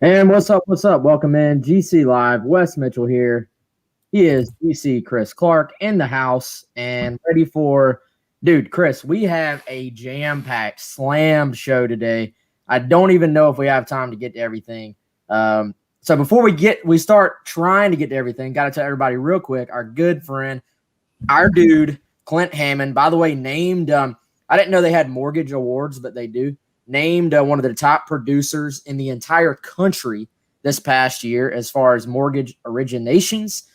And what's up? What's up? Welcome in. GC Live. Wes Mitchell here. He is GC Chris Clark in the house and ready for, dude, Chris, we have a jam-packed, slammed show today. I don't even know if we have time to get to everything. So before we start trying to get to everything, got to tell everybody real quick, our good friend, our dude, Clint Hammond, by the way, named, I didn't know they had mortgage awards, but they do. Named one of the top producers in the entire country this past year as far as mortgage originations.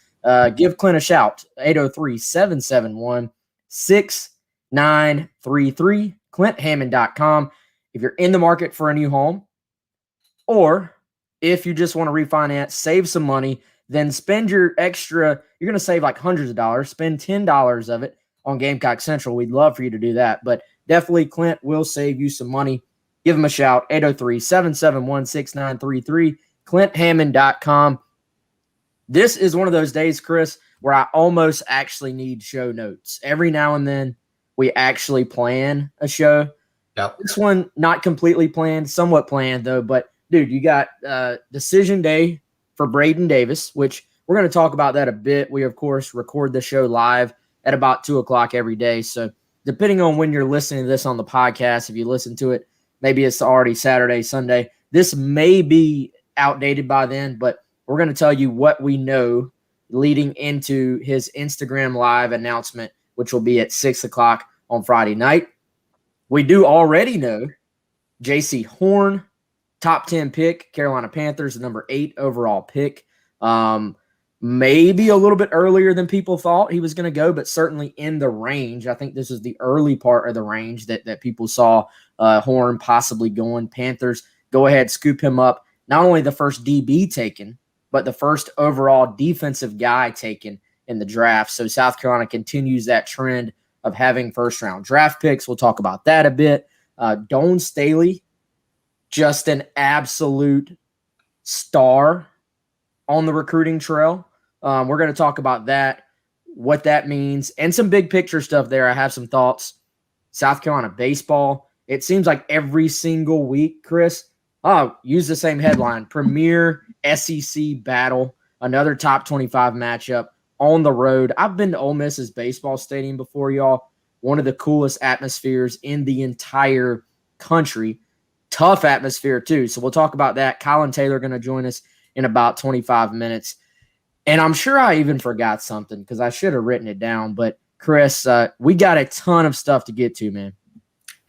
Give Clint a shout, 803-771-6933, clinthammond.com. If you're in the market for a new home, or if you just want to refinance, save some money, then spend your extra, you're going to save like hundreds of dollars, spend $10 of it on Gamecock Central. We'd love for you to do that, but definitely Clint will save you some money. Give him a shout, 803-771-6933, clinthammond.com. This is one of those days, Chris, where I almost actually need show notes. Every now and then, we actually plan a show. Yep. This one, not completely planned, somewhat planned, though. But, dude, you got decision day for Braden Davis, which we're going to talk about that a bit. We, of course, record the show live at about 2 o'clock every day. So, depending on when you're listening to this on the podcast, if you listen to it, maybe it's already Saturday, Sunday. This may be outdated by then, but we're going to tell you what we know leading into his Instagram Live announcement, which will be at 6 o'clock on Friday night. We do already know Jaycee Horn, top 10 pick, Carolina Panthers, the number 8 overall pick. Maybe a little bit earlier than people thought he was going to go, but certainly in the range. I think this is the early part of the range that people saw Horn possibly going. Panthers go ahead, scoop him up. Not only the first DB taken, but the first overall defensive guy taken in the draft. So South Carolina continues that trend of having first-round draft picks. We'll talk about that a bit. Doan Staley, just an absolute star on the recruiting trail. We're going to talk about that, what that means, and some big picture stuff there. I have some thoughts. South Carolina baseball. It seems like every single week, Chris, use the same headline, Premier SEC battle, another top 25 matchup on the road. I've been to Ole Miss's baseball stadium before, y'all. One of the coolest atmospheres in the entire country. Tough atmosphere, too. So we'll talk about that. Colin Taylor going to join us in about 25 minutes. And I'm sure I even forgot something because I should have written it down. But, Chris, we got a ton of stuff to get to, man.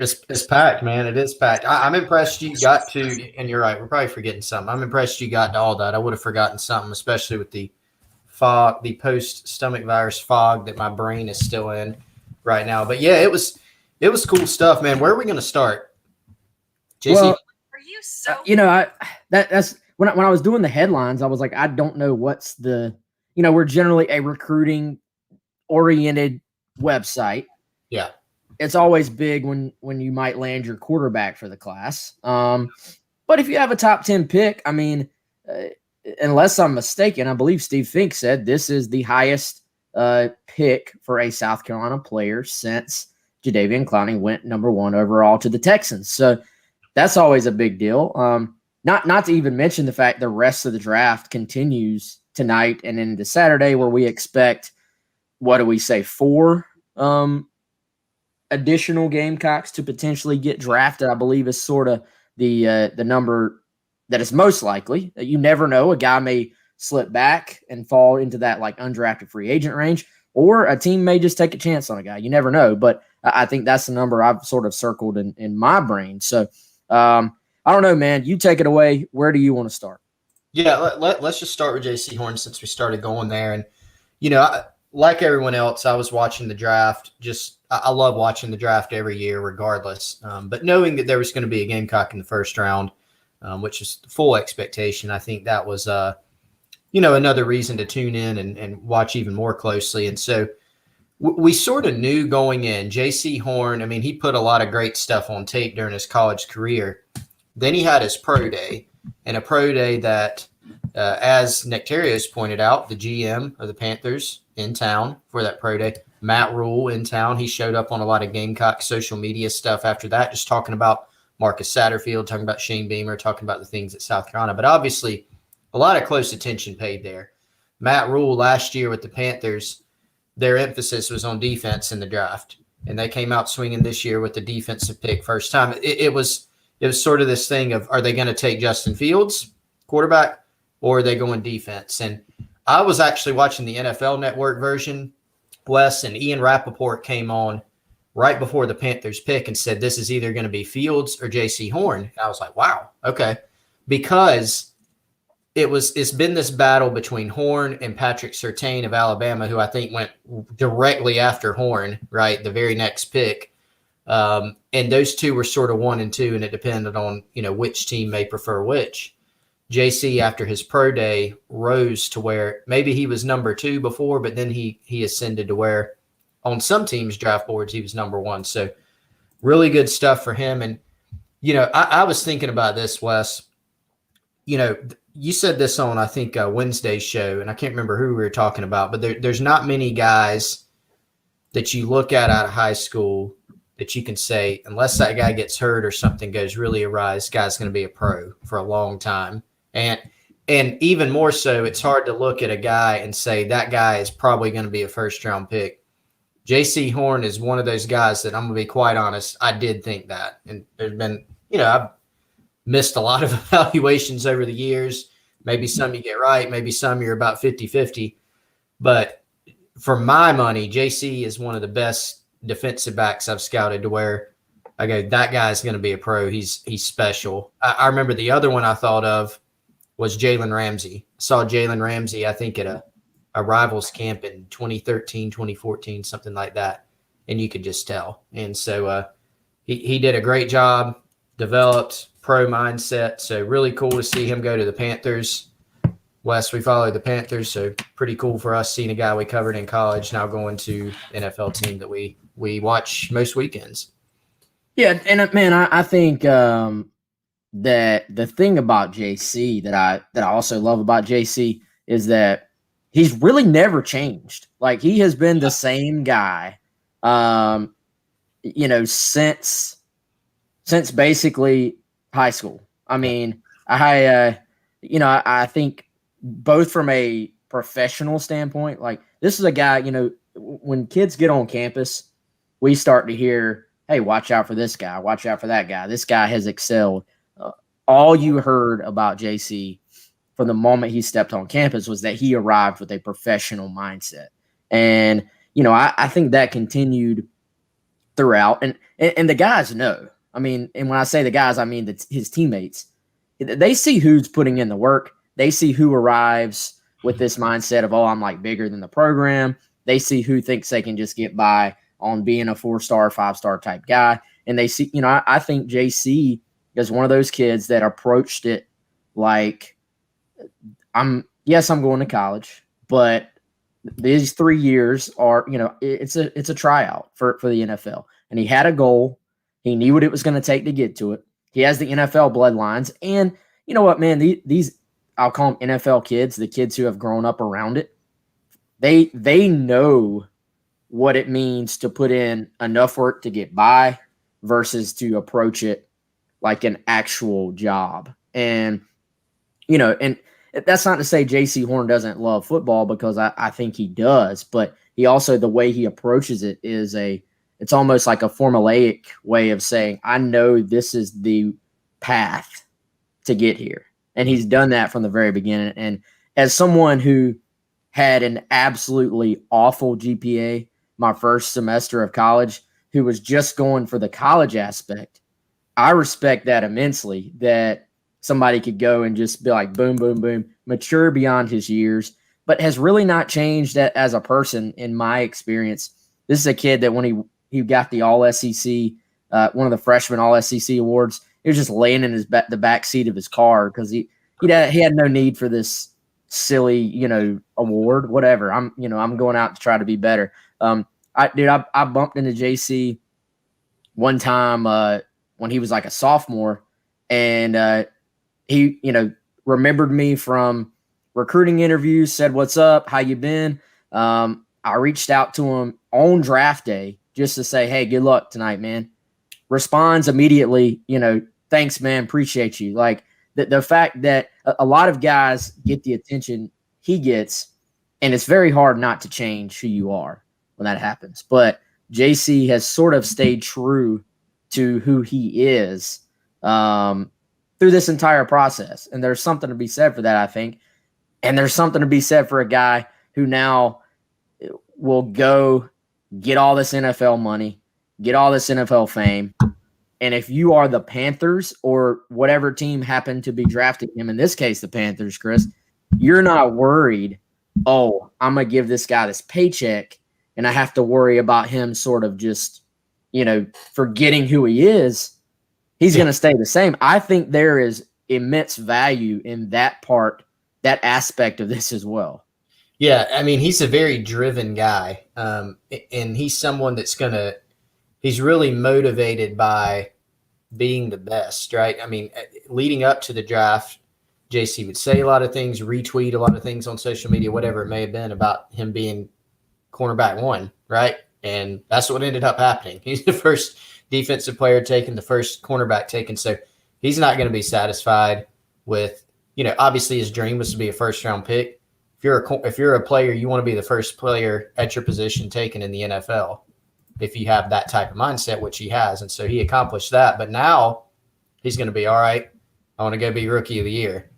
It's packed, man. It is packed. I'm impressed you got to, and you're right, we're probably forgetting something. I'm impressed you got to all that. I would have forgotten something, especially with the fog, the post-stomach virus fog that my brain is still in right now. But, yeah, it was cool stuff, man. Where are we going to start? Jaycee? Well, are you so that's when I was doing the headlines, I was like, I don't know what's the, we're generally a recruiting oriented website. Yeah. It's always big when you might land your quarterback for the class. But if you have a top 10 pick, I mean, unless I'm mistaken, I believe Steve Fink said this is the highest pick for a South Carolina player since Jadeveon Clowney went number 1 overall to the Texans. So that's always a big deal. Not to even mention the fact the rest of the draft continues tonight and into Saturday, where we expect, 4 additional Gamecocks to potentially get drafted. I believe is sort of the number that is most likely. You never know. A guy may slip back and fall into that like undrafted free agent range, or a team may just take a chance on a guy. You never know. But I think that's the number I've sort of circled in my brain. So I don't know, man. You take it away. Where do you want to start? Yeah, let's just start with Jaycee Horn since we started going there. And, like everyone else, I was watching the draft. I love watching the draft every year, regardless. But knowing that there was going to be a Gamecock in the first round, which is full expectation, I think that was, another reason to tune in and watch even more closely. And so we sort of knew going in. Jaycee Horn, I mean, he put a lot of great stuff on tape during his college career. Then he had his pro day, and a pro day that, as Nectarios pointed out, the GM of the Panthers in town for that pro day, Matt Rule in town. He showed up on a lot of Gamecock social media stuff after that, just talking about Marcus Satterfield, talking about Shane Beamer, talking about the things at South Carolina. But obviously, a lot of close attention paid there. Matt Rule last year with the Panthers, their emphasis was on defense in the draft, and they came out swinging this year with the defensive pick first time. It was sort of this thing of, are they going to take Justin Fields, quarterback, or are they going defense? And I was actually watching the NFL Network version, Wes, and Ian Rappaport came on right before the Panthers pick and said, this is either going to be Fields or Jaycee Horn. And I was like, wow, okay. Because it's been this battle between Horn and Patrick Surtain of Alabama, who I think went directly after Horn, right, the very next pick. And those two were sort of 1 and 2, and it depended on, which team may prefer which. JC, after his pro day, rose to where maybe he was number 2 before, but then he ascended to where on some teams' draft boards he was number 1. So really good stuff for him. And, I was thinking about this, Wes. You said this on, I think, Wednesday's show, and I can't remember who we were talking about, but there's not many guys that you look at out of high school that you can say, unless that guy gets hurt or something goes really awry, this guy's going to be a pro for a long time. And even more so, it's hard to look at a guy and say that guy is probably going to be a first-round pick. Jaycee Horn is one of those guys that, I'm going to be quite honest, I did think that. And there's been, I've missed a lot of evaluations over the years. Maybe some you get right, maybe some you're about 50-50. But for my money, JC is one of the best defensive backs I've scouted to where I go, that guy's going to be a pro. He's special. I remember the other one I thought of was Jalen Ramsey. I saw Jalen Ramsey, I think, at a Rivals camp in 2013, 2014, something like that. And you could just tell. And so he did a great job, developed pro mindset. So really cool to see him go to the Panthers. Wes, we follow the Panthers, so pretty cool for us seeing a guy we covered in college now going to NFL team that we watch most weekends. Yeah, and man, I think that the thing about JC that I also love about JC is that he's really never changed. Like, he has been the same guy, since basically high school. I mean, I think both from a professional standpoint, like, this is a guy, when kids get on campus, we start to hear, hey, watch out for this guy, watch out for that guy. This guy has excelled. All you heard about JC from the moment he stepped on campus was that he arrived with a professional mindset. And, I think that continued throughout. And the guys know. I mean, and when I say the guys, I mean his teammates. They see who's putting in the work. They see who arrives with this mindset of, oh, I'm like bigger than the program. They see who thinks they can just get by on being a 4-star, 5-star type guy. And they see, I think JC is one of those kids that approached it like, I'm going to college, but these 3 years are, it's a tryout for the NFL. And he had a goal. He knew what it was going to take to get to it. He has the NFL bloodlines. And you know what, man, these I'll call them NFL kids, the kids who have grown up around it. They know what it means to put in enough work to get by versus to approach it like an actual job. And, and that's not to say Jaycee Horn doesn't love football, because I think he does, but he also, the way he approaches it is it's almost like a formulaic way of saying, I know this is the path to get here. And he's done that from the very beginning. And as someone who had an absolutely awful GPA my first semester of college, who was just going for the college aspect, I respect that immensely, that somebody could go and just be like, boom, boom, boom, mature beyond his years, but has really not changed as a person in my experience. This is a kid that when he got the All SEC, one of the freshman All SEC awards, he was just laying in the back seat of his car because he had no need for this silly, award, whatever. I'm going out to try to be better. I bumped into Jaycee one time when he was like a sophomore, and he, remembered me from recruiting interviews, said, "What's up? How you been?" I reached out to him on draft day just to say, "Hey, good luck tonight, man." Responds immediately, "Thanks, man. Appreciate you." Like the fact that a lot of guys get the attention he gets, and it's very hard not to change who you are when that happens. But Jaycee has sort of stayed true to who he is through this entire process. And there's something to be said for that, I think. And there's something to be said for a guy who now will go get all this NFL money, get all this NFL fame. And if you are the Panthers or whatever team happened to be drafting him, in this case, the Panthers, Chris, you're not worried, oh, I'm going to give this guy this paycheck and I have to worry about him sort of just, forgetting who he is. He's going to stay the same. I think there is immense value in that part, that aspect of this as well. Yeah, I mean, he's a very driven guy, and he's someone that's he's really motivated by being the best, right? I mean, leading up to the draft, Jaycee would say a lot of things, retweet a lot of things on social media, whatever it may have been, about him being cornerback 1, right? And that's what ended up happening. He's the first defensive player taken, the first cornerback taken. So he's not going to be satisfied with, obviously his dream was to be a first-round pick. If you're a player, you want to be the first player at your position taken in the NFL if you have that type of mindset, which he has. And so he accomplished that. But now he's going to be, all right, I want to go be Rookie of the Year.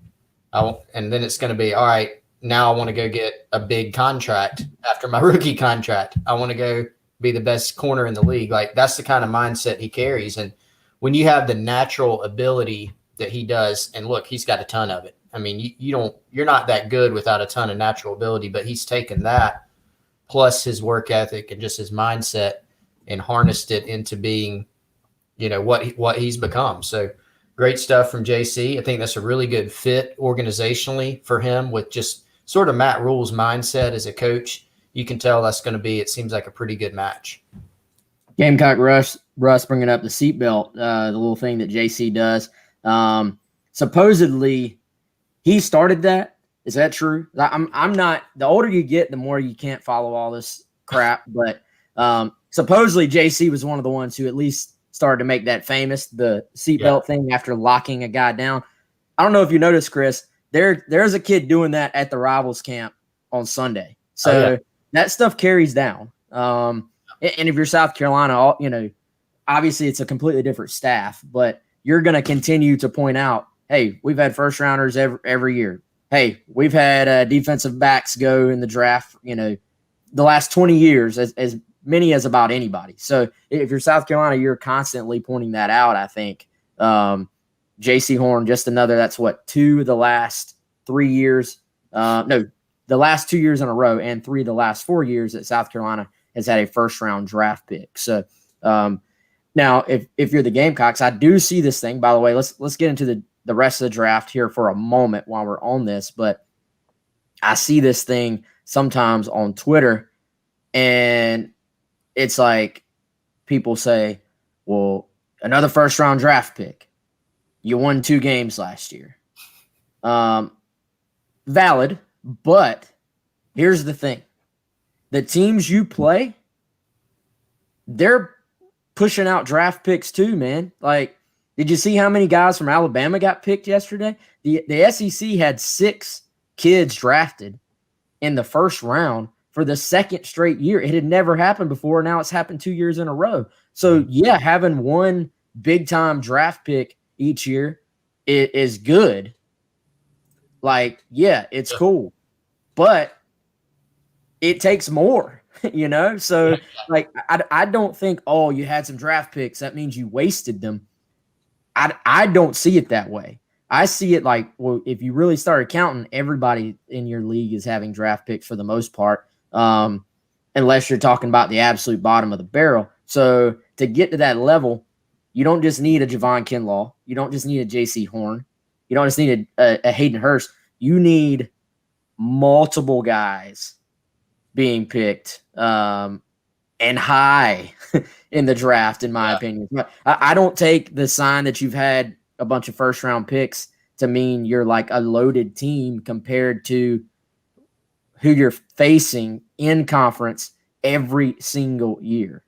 And then it's going to be, all right, now I want to go get a big contract after my rookie contract. I want to go be the best corner in the league. Like, that's the kind of mindset he carries. And when you have the natural ability that he does, and look, he's got a ton of it. I mean, you're not that good without a ton of natural ability, but he's taken that plus his work ethic and just his mindset and harnessed it into being, what he's become. So great stuff from Jaycee. I think that's a really good fit organizationally for him with just sort of Matt Rule's mindset as a coach. You can tell that's going to be, it seems like a pretty good match. Gamecock Russ bringing up the seatbelt, the little thing that Jaycee does. Supposedly he started that. Is that true? I'm not, the older you get, the more you can't follow all this crap, but supposedly Jaycee was one of the ones who at least started to make that famous, the seatbelt thing after locking a guy down. I don't know if you noticed, Chris, there's a kid doing that at the Rivals camp on Sunday. So that stuff carries down. And if you're South Carolina, obviously it's a completely different staff, but you're going to continue to point out, hey, we've had first rounders every year. Hey, we've had defensive backs go in the draft, the last 20 years, as many as about anybody. So if you're South Carolina, you're constantly pointing that out, I think. Jaycee Horn, just another, that's what, 2 of the last 3 years. The last 2 years in a row and 3 of the last 4 years that South Carolina has had a first-round draft pick. So now if you're the Gamecocks, I do see this thing. By the way, let's get into the rest of the draft here for a moment while we're on this. But I see this thing sometimes on Twitter, and it's like people say, well, another first-round draft pick. You won 2 games last year. Valid, but here's the thing. The teams you play, they're pushing out draft picks too, man. Like, did you see how many guys from Alabama got picked yesterday? The SEC had 6 kids drafted in the first round for the second straight year. It had never happened before. Now it's happened 2 years in a row. So, yeah, having one big-time draft pick each year is good. Like, yeah, it's cool. But it takes more, So, like, I don't think, oh, you had some draft picks, that means you wasted them. I don't see it that way. I see it like, well, if you really started counting, everybody in your league is having draft picks for the most part, unless you're talking about the absolute bottom of the barrel. So to get to that level, you don't just need a Javon Kinlaw. You don't just need a Jaycee Horn. You don't just need a Hayden Hurst. You need multiple guys being picked and high in the draft, in my opinion. I don't take the sign that you've had a bunch of first-round picks to mean you're like a loaded team compared to who you're facing in conference every single year.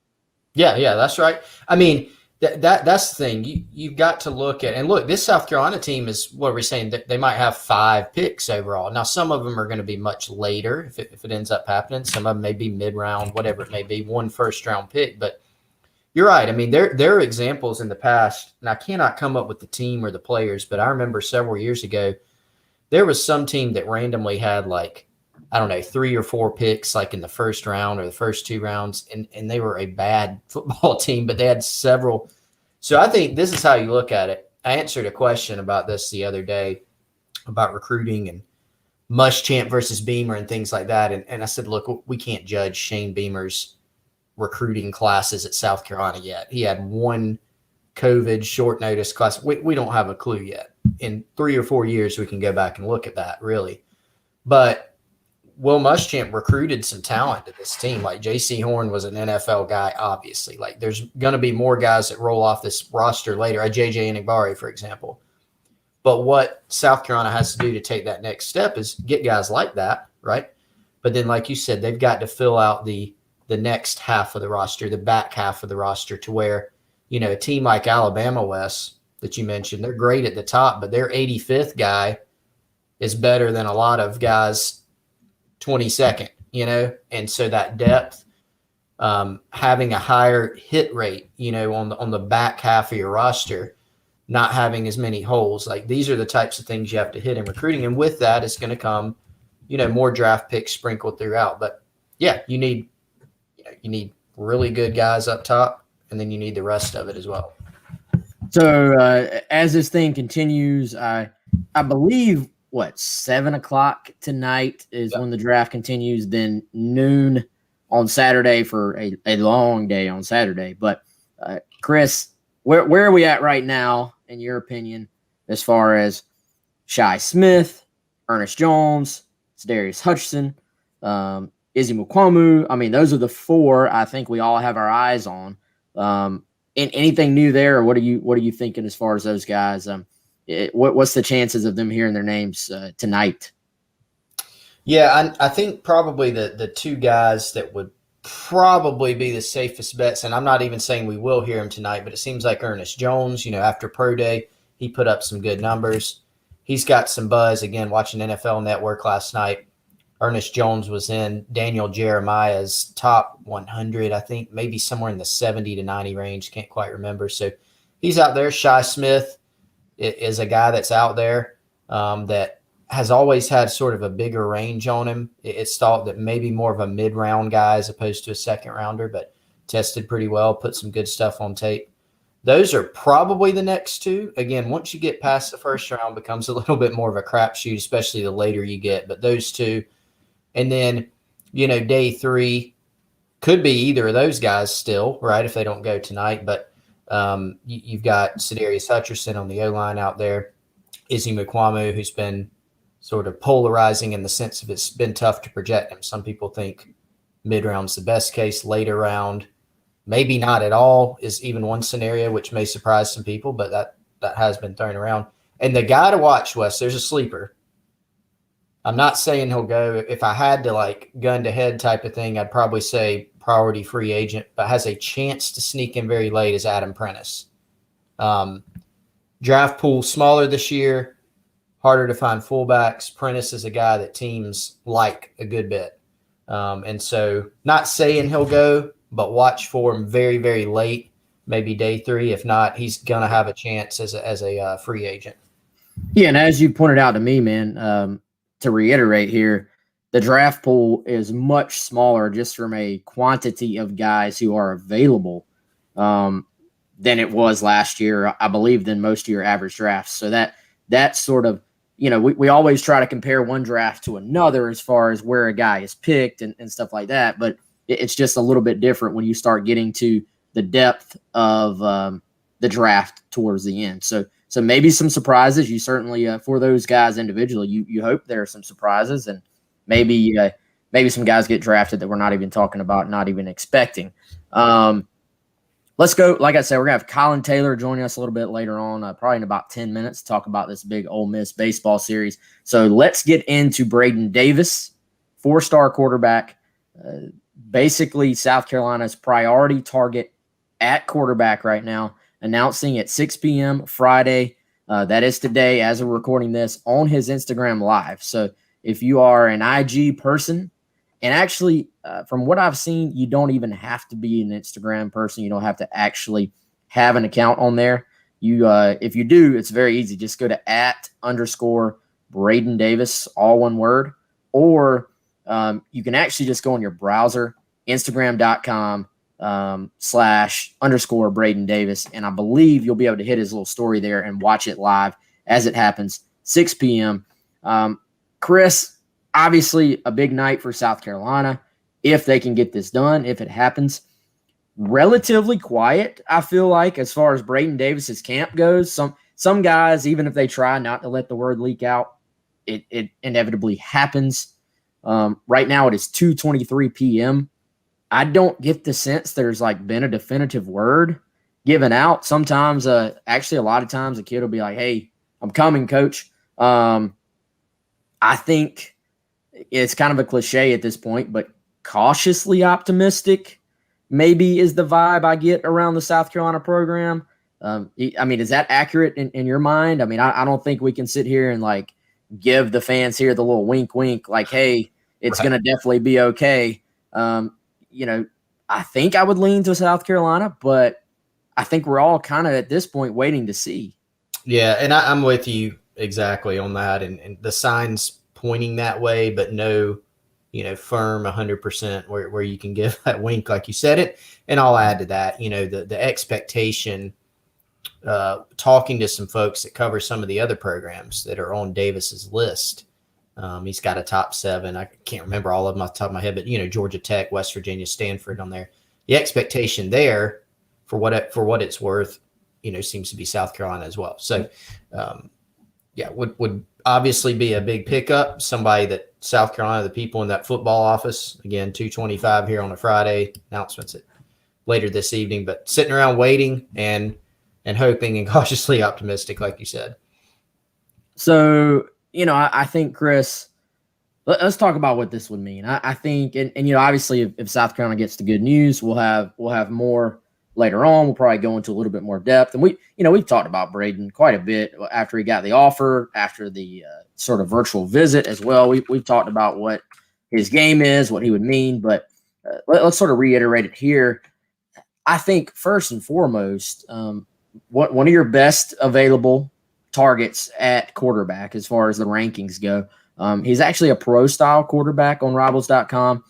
Yeah, that's right. I mean, that's the thing. You've got to look at, and look, this South Carolina team is, what we're saying, that they might have 5 picks overall. Now, some of them are going to be much later if it ends up happening. Some of them may be mid-round, whatever it may be, 1 first-round pick. But you're right. I mean, there are examples in the past, and I cannot come up with the team or the players, but I remember several years ago, there was some team that randomly had like, I don't know, 3 or 4 picks like in the first round or the first 2 rounds, and they were a bad football team, but they had several. So I think this is how you look at it. I answered a question about this the other day about recruiting and Muschamp versus Beamer and things like that. And I said, look, we can't judge Shane Beamer's recruiting classes at South Carolina yet. He had 1 COVID short notice class. We don't have a clue yet. In 3 or 4 years, we can go back and look at that, really. But Will Muschamp recruited some talent to this team. Like Jaycee Horn was an NFL guy, obviously. Like there's going to be more guys that roll off this roster later. A JJ Enagbare, for example. But what South Carolina has to do to take that next step is get guys like that, right? But then, like you said, they've got to fill out the next half of the roster, the back half of the roster, to where, you know, a team like Alabama, Wes, that you mentioned, they're great at the top, but their 85th guy is better than a lot of guys 22nd, you know? And so that depth, having a higher hit rate, you know, on the back half of your roster, not having as many holes. Like these are the types of things you have to hit in recruiting. And with that, it's going to come, you know, more draft picks sprinkled throughout. But yeah, you need really good guys up top, and then you need the rest of it as well. So as this thing continues, I believe, 7 o'clock tonight is when the draft continues, then noon on Saturday for a long day on Saturday. But Chris, where are we at right now, in your opinion, as far as Shi Smith, Ernest Jones, Darius Hutchinson, Izzy Mukwamu? I mean, those are the 4 I think we all have our eyes on. Anything new there, or what are you thinking as far as those guys? What's the chances of them hearing their names tonight? Yeah, I think probably the 2 guys that would probably be the safest bets, and I'm not even saying we will hear him tonight, but it seems like Ernest Jones, you know, after Pro Day, he put up some good numbers. He's got some buzz. Again, watching NFL Network last night, Ernest Jones was in Daniel Jeremiah's top 100, I think, maybe somewhere in the 70 to 90 range. Can't quite remember. So he's out there. Shi Smith is a guy that's out there that has always had sort of a bigger range on him. It's thought that maybe more of a mid-round guy as opposed to a second-rounder, but tested pretty well, put some good stuff on tape. Those are probably the next 2. Again, once you get past the first round, it becomes a little bit more of a crapshoot, especially the later you get. But those 2. And then, you know, day 3 could be either of those guys still, right, if they don't go tonight. But you've got Darius Hutchinson on the O-line out there, Izzy Mukwamu, who's been sort of polarizing in the sense of it's been tough to project him. Some people think mid-round's the best case, later round, maybe not at all is even one scenario, which may surprise some people, but that has been thrown around. And the guy to watch, Wes, there's a sleeper. I'm not saying he'll go. If I had to like gun to head type of thing, I'd probably say priority free agent, but has a chance to sneak in very late is Adam Prentice. Draft pool smaller this year, harder to find fullbacks. Prentice is a guy that teams like a good bit. And so not saying he'll go, but watch for him very, very late, maybe day 3. If not, he's going to have a chance as a free agent. Yeah, and as you pointed out to me, man, to reiterate here, the draft pool is much smaller just from a quantity of guys who are available than it was last year, I believe, than most of your average drafts. So that that's sort of, we always try to compare one draft to another as far as where a guy is picked and stuff like that. But it's just a little bit different when you start getting to the depth of the draft towards the end. So maybe some surprises. You certainly, for those guys individually, you hope there are some surprises, and maybe some guys get drafted that we're not even talking about, not even expecting. Let's go. Like I said, we're going to have Colin Taylor joining us a little bit later on, probably in about 10 minutes, to talk about this big Ole Miss baseball series. So let's get into Braden Davis, 4-star quarterback, basically South Carolina's priority target at quarterback right now, announcing at 6 p.m. Friday, that is today as we're recording this, on his Instagram Live. So if you are an IG person, and actually, from what I've seen, you don't even have to be an Instagram person. You don't have to actually have an account on there. If you do, it's very easy. Just go to @_Braden Davis, all one word. Or you can actually just go on your browser, Instagram.com /_ Braden Davis. And I believe you'll be able to hit his little story there and watch it live as it happens, 6 p.m. Chris, obviously a big night for South Carolina if they can get this done, if it happens. Relatively quiet, I feel like, as far as Braden Davis's camp goes. Some guys, even if they try not to let the word leak out, it inevitably happens. Right now it is 2:23 p.m. I don't get the sense there's been a definitive word given out. Sometimes, actually a lot of times, a kid will be like, "Hey, I'm coming, coach." I think it's kind of a cliche at this point, but cautiously optimistic maybe is the vibe I get around the South Carolina program. Is that accurate in your mind? I don't think we can sit here and give the fans here the little wink, wink, hey, it's going to definitely be okay. I think I would lean to South Carolina, but I think we're all kind of at this point waiting to see. Yeah, and I'm with you exactly on that, and the signs pointing that way, but no, firm 100% where you can give that wink like you said it. And I'll add to that, the expectation, talking to some folks that cover some of the other programs that are on Davis's list. He's got a top 7. I can't remember all of them off the top of my head, but Georgia Tech, West Virginia, Stanford on there. The expectation there, for what it's worth, seems to be South Carolina as well. So, would obviously be a big pickup. Somebody that South Carolina, the people in that football office, again, 2:25 here on a Friday, announcements later this evening, but sitting around waiting and hoping and cautiously optimistic, like you said. So, I think, Chris, let's talk about what this would mean. I think, and obviously if South Carolina gets the good news, we'll have more later on. We'll probably go into a little bit more depth. And we've talked about Braden quite a bit after he got the offer, after the sort of virtual visit as well. We've talked about what his game is, what he would mean, but let's sort of reiterate it here. I think first and foremost, one of your best available targets at quarterback as far as the rankings go. He's actually a pro style quarterback on Rivals.com.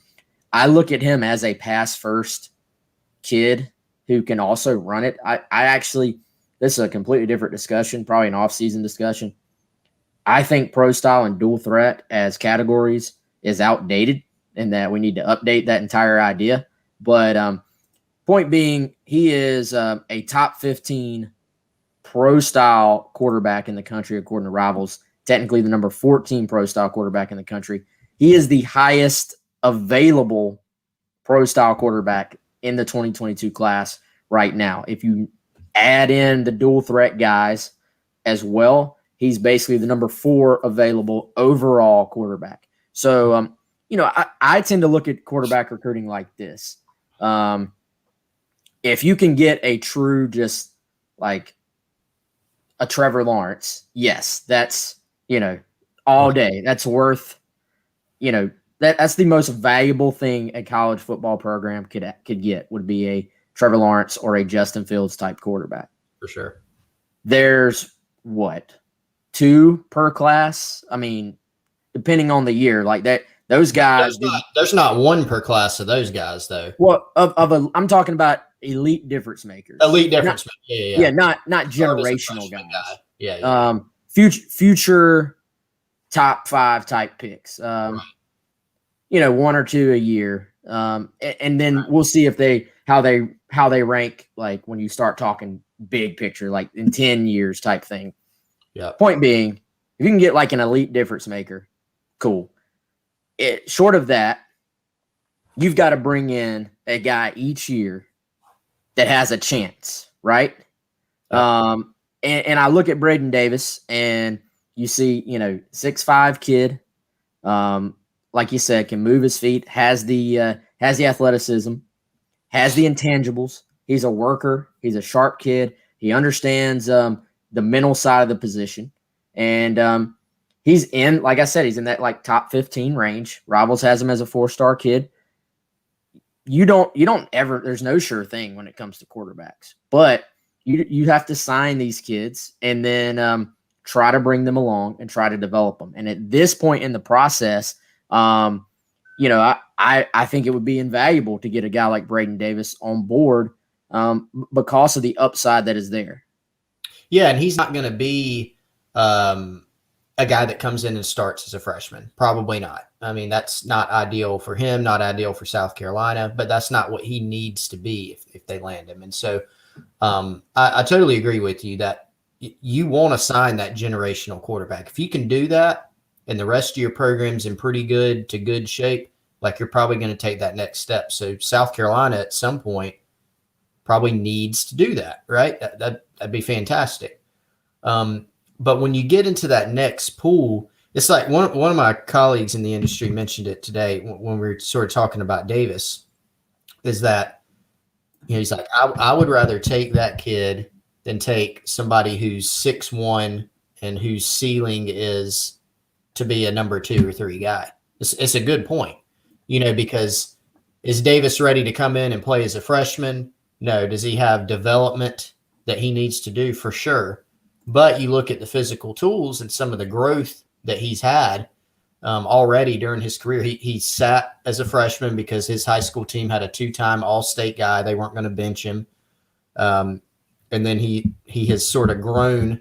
I look at him as a pass first kid who can also run it. I actually, this is a completely different discussion, probably an off-season discussion. I think pro style and dual threat as categories is outdated and that we need to update that entire idea. But point being, he is a top 15 pro style quarterback in the country, according to Rivals. Technically the number 14 pro style quarterback in the country. He is the highest available pro style quarterback in the 2022 class right now. If you add in the dual threat guys as well, he's basically the number 4 available overall quarterback. So, I tend to look at quarterback recruiting like this. If you can get a true, just like a Trevor Lawrence, yes, that's, all day. That's worth, that's the most valuable thing a college football program could get, would be a Trevor Lawrence or a Justin Fields type quarterback. For sure. There's 2 per class. Depending on the year, like that, those guys. There's not 1 per class of those guys, though. Well, I'm talking about elite difference makers. Elite difference makers. Yeah. Not generational guys. Yeah. future top 5 type picks. Right. You know, 1 or 2 a year. And then we'll see if how they rank, like when you start talking big picture, like in 10 years type thing. Yeah. Point being, if you can get like an elite difference maker, cool. Short of that, you've got to bring in a guy each year that has a chance, right? Yeah. And I look at Braden Davis, and you see, 6'5" kid, like you said, can move his feet, has the athleticism, has the intangibles. He's a worker. He's a sharp kid. He understands the mental side of the position, and he's in, like I said, he's in that like top 15 range. Rivals has him as a 4-star kid. You don't ever. There's no sure thing when it comes to quarterbacks, but you have to sign these kids and then try to bring them along and try to develop them. And at this point in the process, I think it would be invaluable to get a guy like Braden Davis on board because of the upside that is there. Yeah, and he's not going to be a guy that comes in and starts as a freshman. Probably not. I mean, that's not ideal for him, not ideal for South Carolina, but that's not what he needs to be if they land him. And so I totally agree with you that you want to sign that generational quarterback. If you can do that and the rest of your program's in pretty good to good shape, like you're probably going to take that next step. So South Carolina at some point probably needs to do that, right? That'd be fantastic. But when you get into that next pool, it's like one of my colleagues in the industry mentioned it today when we were sort of talking about Davis, is that, he's like, I would rather take that kid than take somebody who's 6'1" and whose ceiling is to be a number 2 or 3 guy. It's a good point, because is Davis ready to come in and play as a freshman? No. Does he have development that he needs to do? For sure. But you look at the physical tools and some of the growth that he's had already during his career. He sat as a freshman because his high school team had a 2-time All-State guy. They weren't going to bench him. And then he has sort of grown.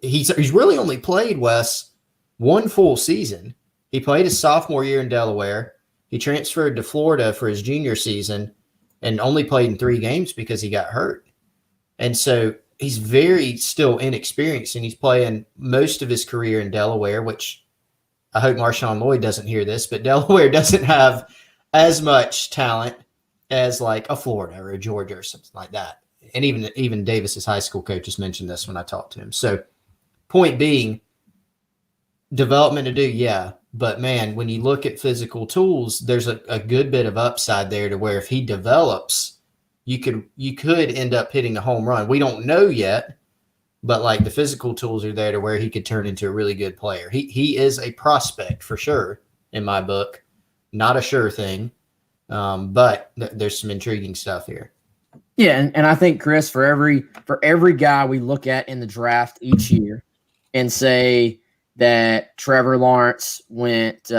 He's really only played, Wes, 1 full season. He played his sophomore year in Delaware. He transferred to Florida for his junior season and only played in 3 games because he got hurt. And so he's very still inexperienced, and he's playing most of his career in Delaware, which I hope Marshawn Lloyd doesn't hear this, but Delaware doesn't have as much talent as like a Florida or a Georgia or something like that. And even Davis's high school coaches mentioned this when I talked to him. So point being, development to do, yeah. But man, when you look at physical tools, there's a good bit of upside there to where if he develops, you could end up hitting a home run. We don't know yet, but like the physical tools are there to where he could turn into a really good player. He is a prospect for sure in my book, not a sure thing, but there's some intriguing stuff here. Yeah, and I think, Chris, for every guy we look at in the draft each year and say that Trevor Lawrence went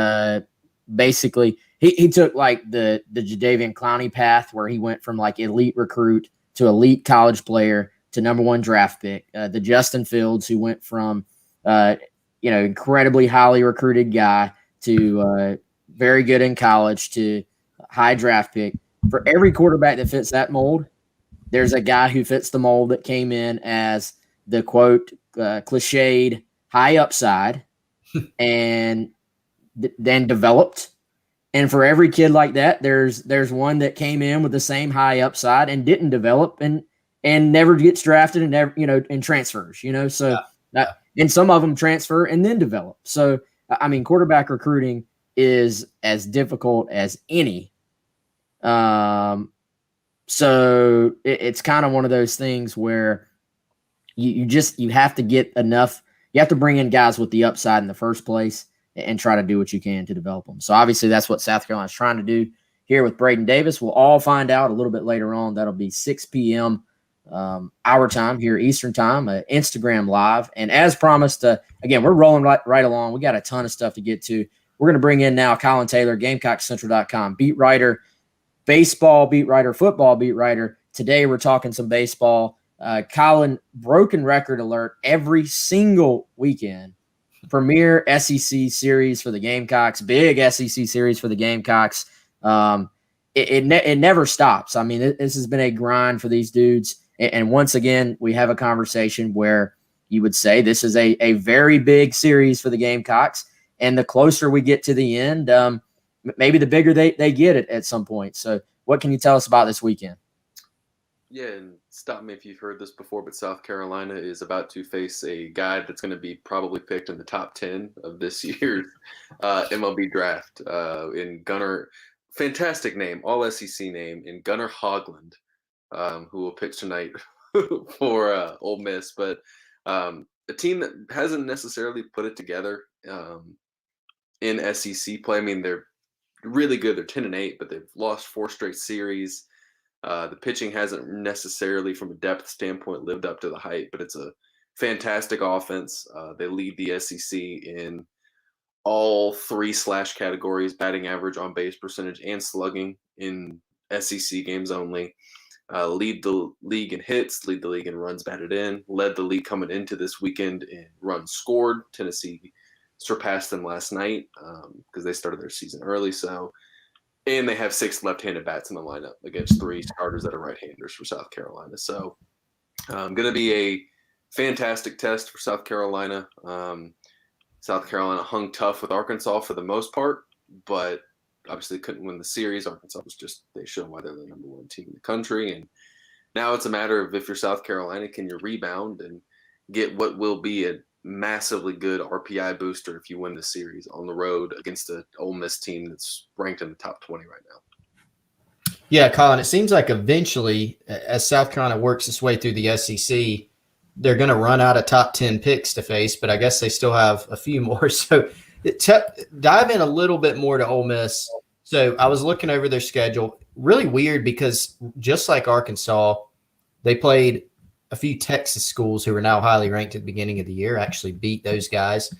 basically he took like the Jadeveon Clowney path where he went from like elite recruit to elite college player to number 1 draft pick. The Justin Fields, who went from incredibly highly recruited guy to very good in college to high draft pick. For every quarterback that fits that mold, there's a guy who fits the mold that came in as the quote cliched high upside and then developed. And for every kid like that, there's one that came in with the same high upside and didn't develop and never gets drafted and never, and transfers, so and some of them transfer and then develop. So, I mean, quarterback recruiting is as difficult as any. So it's kind of one of those things where you have to get enough. You have to bring in guys with the upside in the first place and try to do what you can to develop them. So obviously that's what South Carolina is trying to do here with Braden Davis. We'll all find out a little bit later on. That'll be 6 p.m. Our time here, Eastern time, Instagram live. And as promised, again, we're rolling right along. We got a ton of stuff to get to. We're going to bring in now Colin Taylor, GamecockCentral.com, beat writer, baseball beat writer, football beat writer. Today we're talking some baseball. Colin, broken record alert every single weekend. Premier SEC series for the Gamecocks, big SEC series for the Gamecocks. It never stops. I mean, this has been a grind for these dudes. And once again, we have a conversation where you would say this is a very big series for the Gamecocks. And the closer we get to the end, maybe the bigger they get it at some point. So what can you tell us about this weekend? Yeah, and stop me if you've heard this before, but South Carolina is about to face a guy that's going to be probably picked in the top 10 of this year's MLB draft in Gunnar. Fantastic name, all SEC name, in Gunnar Hoglund, who will pitch tonight for Ole Miss. But a team that hasn't necessarily put it together in SEC play. I mean, they're really good. They're 10-8, but they've lost 4 straight series. The pitching hasn't necessarily, from a depth standpoint, lived up to the hype, but it's a fantastic offense. They lead the SEC in all 3 slash categories: batting average, on base percentage, and slugging in SEC games only. Lead the league in hits, lead the league in runs batted in, led the league coming into this weekend in runs scored. Tennessee surpassed them last night because they started their season early. And they have 6 left-handed bats in the lineup against 3 starters that are right-handers for South Carolina. So going to be a fantastic test for South Carolina. South Carolina hung tough with Arkansas for the most part, but obviously couldn't win the series. Arkansas was just, they showed why they're the number 1 team in the country. And now it's a matter of, if you're South Carolina, can you rebound and get what will be a massively good RPI booster if you win the series on the road against an Ole Miss team that's ranked in the top 20 right now. Yeah, Colin, it seems like eventually, as South Carolina works its way through the SEC, they're going to run out of top 10 picks to face, but I guess they still have a few more. So dive in a little bit more to Ole Miss. So I was looking over their schedule. Really weird, because just like Arkansas, they played a few Texas schools who are now highly ranked at the beginning of the year, actually beat those guys.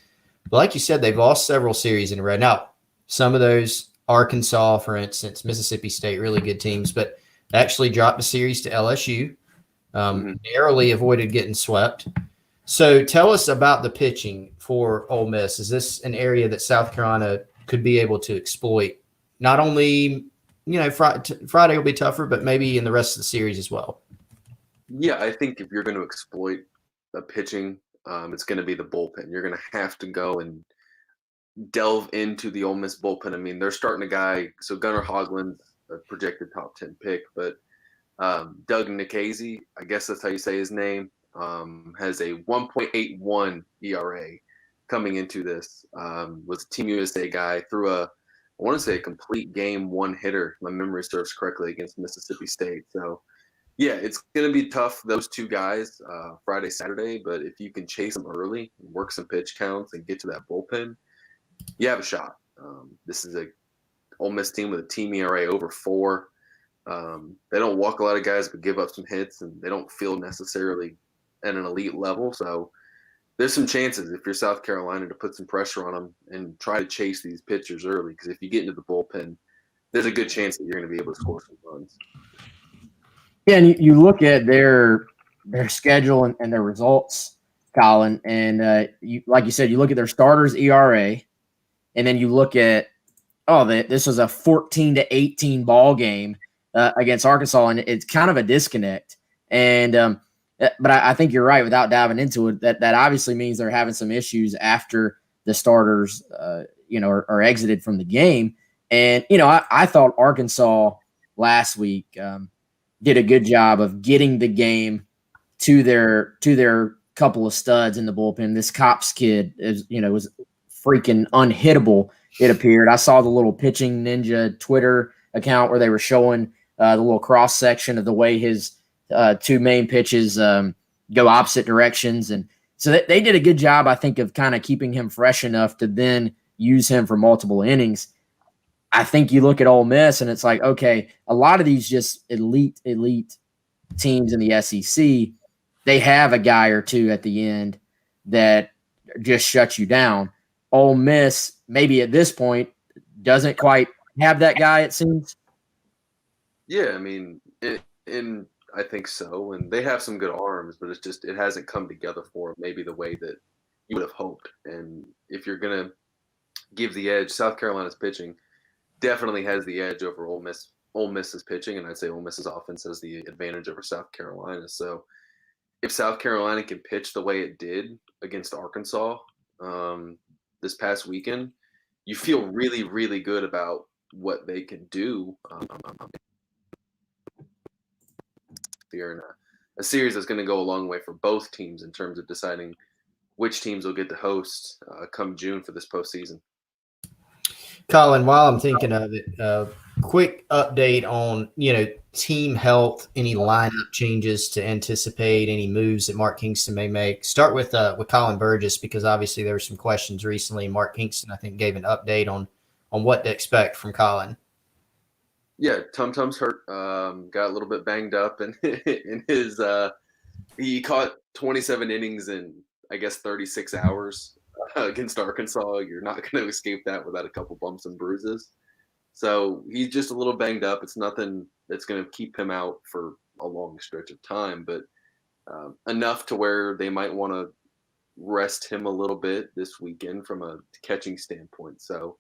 But like you said, they've lost several series in a row. Now, some of those, Arkansas, for instance, Mississippi State, really good teams, but actually dropped a series to LSU, narrowly avoided getting swept. So tell us about the pitching for Ole Miss. Is this an area that South Carolina could be able to exploit? Not only, Friday will be tougher, but maybe in the rest of the series as well. Yeah, I think if you're going to exploit the pitching, it's going to be the bullpen. You're going to have to go and delve into the Ole Miss bullpen. I mean, they're starting a guy. So Gunnar Hoglund, a projected top 10 pick, but Doug Nikhazy, I guess that's how you say his name, has a 1.81 ERA coming into this. Was a Team USA guy, threw I want to say a complete game 1 hitter, if my memory serves correctly, against Mississippi State. So yeah, it's going to be tough, those 2 guys, Friday, Saturday. But if you can chase them early, work some pitch counts, and get to that bullpen, you have a shot. This is a Ole Miss team with a team ERA over 4. They don't walk a lot of guys, but give up some hits, and they don't feel necessarily at an elite level. So there's some chances, if you're South Carolina, to put some pressure on them and try to chase these pitchers early. Because if you get into the bullpen, there's a good chance that you're going to be able to score some runs. Yeah, and you look at their schedule and their results, Colin, and like you said, you look at their starters ERA, and then you look at this was a 14-18 ball game against Arkansas, and it's kind of a disconnect. And but I think you're right. Without diving into it, that obviously means they're having some issues after the starters, are exited from the game. And I thought Arkansas last week did a good job of getting the game to their couple of studs in the bullpen. This Cops kid was freaking unhittable, it appeared. I saw the little Pitching Ninja Twitter account where they were showing the little cross section of the way his 2 main pitches go opposite directions. And so they did a good job, I think, of kind of keeping him fresh enough to then use him for multiple innings. I think you look at Ole Miss and it's like, okay, a lot of these just elite teams in the SEC, they have a guy or 2 at the end that just shuts you down. Ole Miss, maybe at this point, doesn't quite have that guy, it seems. Yeah, I mean, and I think so, and they have some good arms, but it hasn't come together for them maybe the way that you would have hoped. And if you're gonna give the edge, South Carolina's pitching definitely has the edge over Ole Miss. Ole Miss's pitching, and I'd say Ole Miss's offense has the advantage over South Carolina. So if South Carolina can pitch the way it did against Arkansas this past weekend, you feel really, really good about what they can do here in a series that's going to go a long way for both teams in terms of deciding which teams will get to host come June for this postseason. Colin, while I'm thinking of it, quick update on, team health, any lineup changes to anticipate, any moves that Mark Kingston may make. Start with Colin Burgess, because obviously there were some questions recently. Mark Kingston, I think, gave an update on what to expect from Colin. Yeah, Tum's hurt. Got a little bit banged up, and in his he caught 27 innings in, I guess, 36 hours against Arkansas. You're not going to escape that without a couple bumps and bruises. So he's just a little banged up. It's nothing that's going to keep him out for a long stretch of time, but enough to where they might want to rest him a little bit this weekend from a catching standpoint. So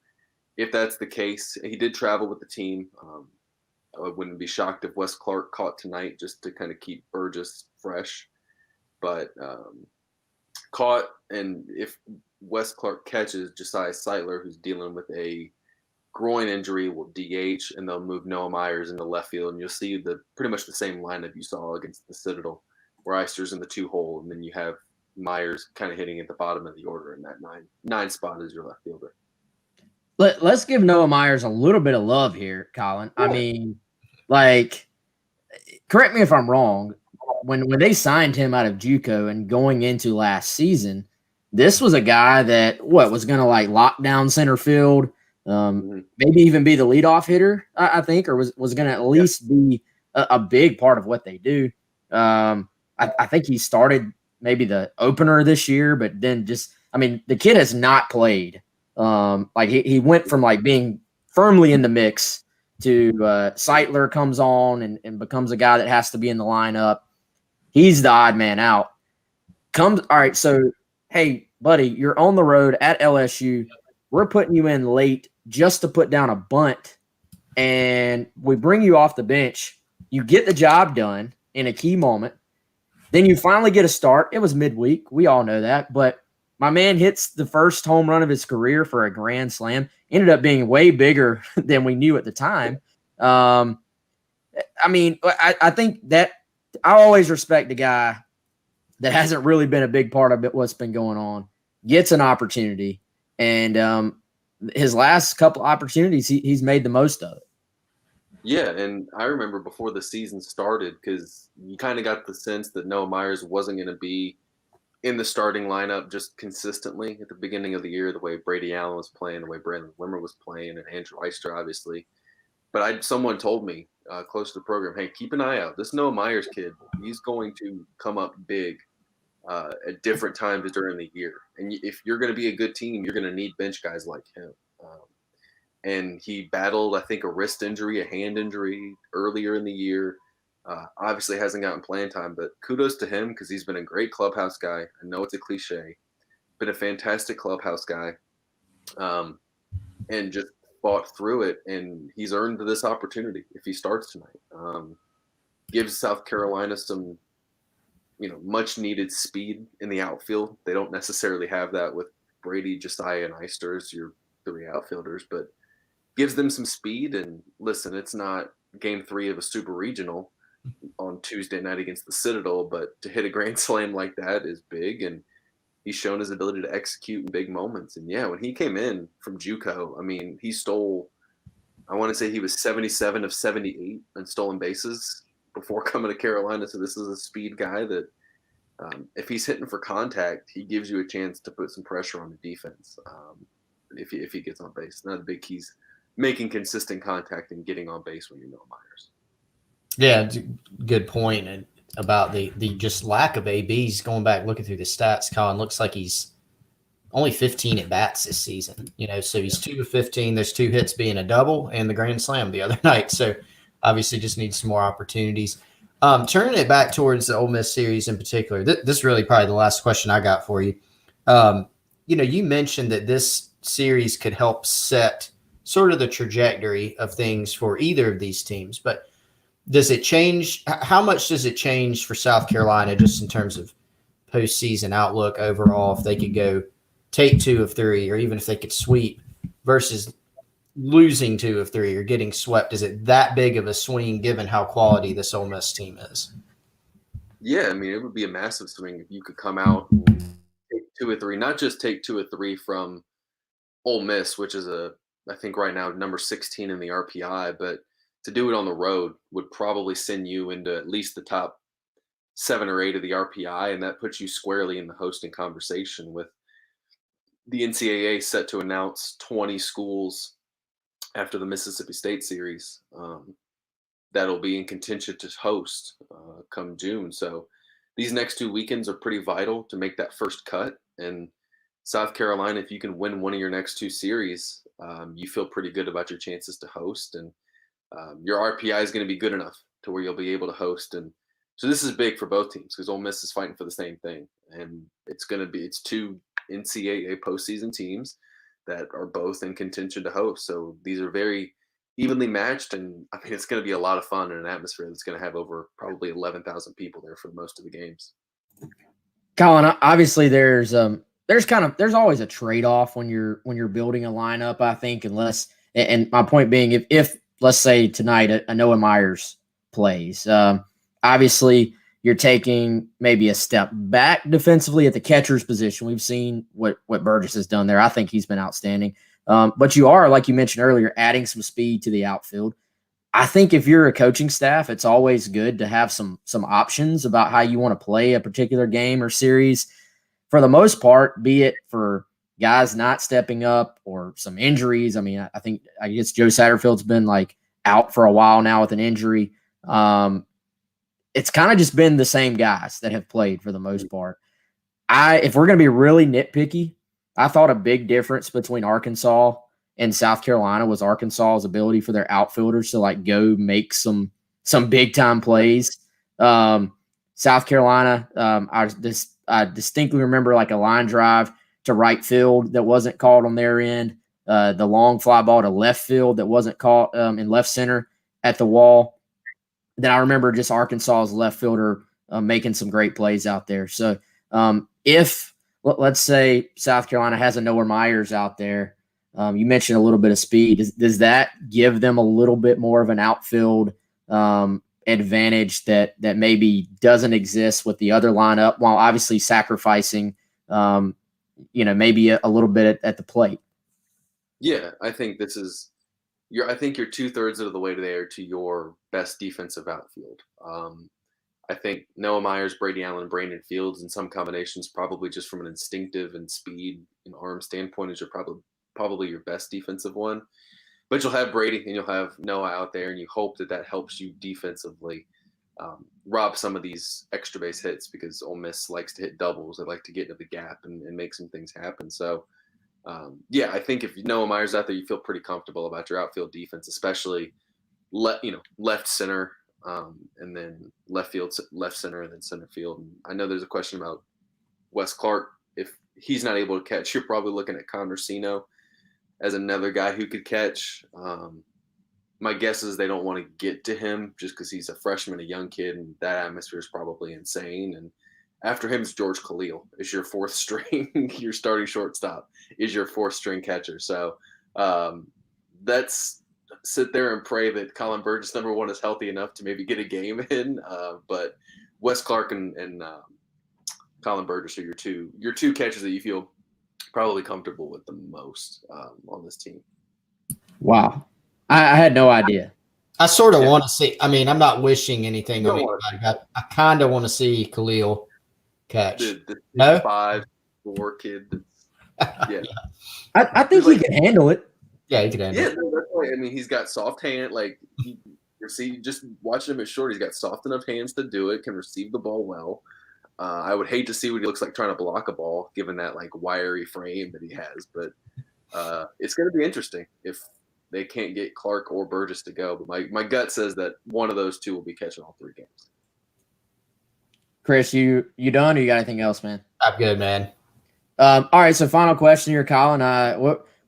if that's the case, he did travel with the team. I wouldn't be shocked if Wes Clark caught tonight just to kind of keep Burgess fresh. But caught, and if Wes Clark catches, Josiah Seitler, who's dealing with a groin injury, will DH, and they'll move Noah Myers into left field, and you'll see pretty much the same lineup you saw against the Citadel, where Eister's in the 2-hole, and then you have Myers kind of hitting at the bottom of the order in that nine spot as your left fielder. Let's give Noah Myers a little bit of love here, Colin. Yeah. I mean, correct me if I'm wrong. When they signed him out of JUCO and going into last season, this was a guy that was going to lock down center field, maybe even be the leadoff hitter, I think, or was going to at least be a big part of what they do. I think he started maybe the opener this year, but then the kid has not played. He went from being firmly in the mix to Seitler comes on and becomes a guy that has to be in the lineup. He's the odd man out. All right, so, hey, buddy, you're on the road at LSU. We're putting you in late just to put down a bunt, and we bring you off the bench. You get the job done in a key moment. Then you finally get a start. It was midweek. We all know that, but my man hits the first home run of his career for a grand slam. Ended up being way bigger than we knew at the time. I think that I always respect the guy that hasn't really been a big part of what's been going on, gets an opportunity, and his last couple opportunities, he's made the most of it. Yeah, and I remember before the season started, because you kind of got the sense that Noah Myers wasn't going to be in the starting lineup just consistently at the beginning of the year, the way Brady Allen was playing, the way Brandon Wimmer was playing, and Andrew Eister, obviously. But someone told me close to the program, hey, keep an eye out. This Noah Myers kid, he's going to come up big at different times during the year. And if you're going to be a good team, you're going to need bench guys like him. And he battled, I think, a wrist injury, a hand injury earlier in the year. Obviously hasn't gotten playing time, but kudos to him because he's been a great clubhouse guy. I know it's a cliche, been a fantastic clubhouse guy, and just fought through it. And he's earned this opportunity if he starts tonight. Gives South Carolina some, much needed speed in the outfield. They don't necessarily have that with Brady, Josiah, and Eister as your 3 outfielders, but gives them some speed. And listen, it's not game 3 of a super regional on Tuesday night against the Citadel, but to hit a grand slam like that is big, and he's shown his ability to execute in big moments. And yeah, when he came in from JUCO, he stole, I want to say he was 77 of 78 in stolen bases before coming to Carolina. So this is a speed guy that if he's hitting for contact, he gives you a chance to put some pressure on the defense if he gets on base. Another big key's making consistent contact and getting on base when you know Myers. Yeah, good point. And about the just lack of ABs, going back looking through the stats, Colin, looks like he's only 15 at bats this season. So he's 2 of 15. There's 2 hits being a double and the grand slam the other night. So obviously just needs some more opportunities. Turning it back towards the Ole Miss series in particular, this is really probably the last question I got for you. You mentioned that this series could help set sort of the trajectory of things for either of these teams, but does it change? How much does it change for South Carolina just in terms of postseason outlook overall? If they could go take 2 of 3, or even if they could sweep versus losing 2 of 3 or getting swept, is it that big of a swing given how quality this Ole Miss team is? Yeah, I mean, it would be a massive swing if you could come out and take 2 or 3, not just take 2 or 3 from Ole Miss, which is I think right now number 16 in the RPI, but to do it on the road would probably send you into at least the top 7 or 8 of the RPI, and that puts you squarely in the hosting conversation with the NCAA set to announce 20 schools after the Mississippi State series that'll be in contention to host come June. So these next 2 weekends are pretty vital to make that first cut. And South Carolina, if you can win one of your next 2 series, you feel pretty good about your chances to host. And your RPI is going to be good enough to where you'll be able to host. And so this is big for both teams because Ole Miss is fighting for the same thing. And it's 2 NCAA postseason teams that are both in contention to host. So these are very evenly matched, and I mean it's going to be a lot of fun in an atmosphere that's going to have over probably 11,000 people there for most of the games. Colin, obviously there's always a trade-off when you're building a lineup, I think, unless, and my point being, if let's say tonight a Noah Myers plays, obviously you're taking maybe a step back defensively at the catcher's position. We've seen what Burgess has done there. I think he's been outstanding. But you are, like you mentioned earlier, adding some speed to the outfield. I think if you're a coaching staff, it's always good to have some options about how you want to play a particular game or series. For the most part, be it for guys not stepping up or some injuries. I mean, I guess Joe Satterfield's been like out for a while now with an injury. It's kind of just been the same guys that have played for the most part. If we're going to be really nitpicky, I thought a big difference between Arkansas and South Carolina was Arkansas's ability for their outfielders to like go make some big time plays. South Carolina, I distinctly remember like a line drive to right field that wasn't called on their end. The long fly ball to left field that wasn't caught in left center at the wall. Then I remember just Arkansas's left fielder making some great plays out there. So if let's say South Carolina has a Noah Myers out there, you mentioned a little bit of speed. Does that give them a little bit more of an outfield advantage that maybe doesn't exist with the other lineup, while obviously sacrificing, maybe a little bit at the plate? Yeah, I think I think you're 2/3 of the way there to your best defensive outfield. I think Noah Myers, Brady Allen, Brandon Fields in some combinations, probably just from an instinctive and speed and arm standpoint, is probably your best defensive one. But you'll have Brady and you'll have Noah out there, and you hope that helps you defensively rob some of these extra base hits, because Ole Miss likes to hit doubles. They like to get into the gap and make some things happen. So, I think if Noah Myers out there, you feel pretty comfortable about your outfield defense, especially left center, and then left field, left center, and then center field. And I know there's a question about Wes Clark. If he's not able to catch, you're probably looking at Connor Sino as another guy who could catch. My guess is they don't want to get to him just because he's a freshman, a young kid, and that atmosphere is probably insane. And after him is George Khalil, is your fourth string, your starting shortstop, is your fourth string catcher. So that's sit there and pray that Colin Burgess, number one, is healthy enough to maybe get a game in. But Wes Clark and Colin Burgess are your two catchers that you feel probably comfortable with the most on this team. Wow. I had no idea. I sort of want to see. I mean, I'm not wishing anything on anybody, but I kind of want to see Khalil catch. The No? 5'4" kid. Yeah. I think he can handle it. Yeah, he can handle it. Yeah, that's right. I mean, he's got soft hand. Like, just watching him at short, he's got soft enough hands to do it, can receive the ball well. I would hate to see what he looks like trying to block a ball, given that like wiry frame that he has. But it's going to be interesting if they can't get Clark or Burgess to go. But my gut says that one of those two will be catching all three games. Chris, you done or you got anything else, man? I'm good, man. All right, so final question here, Colin.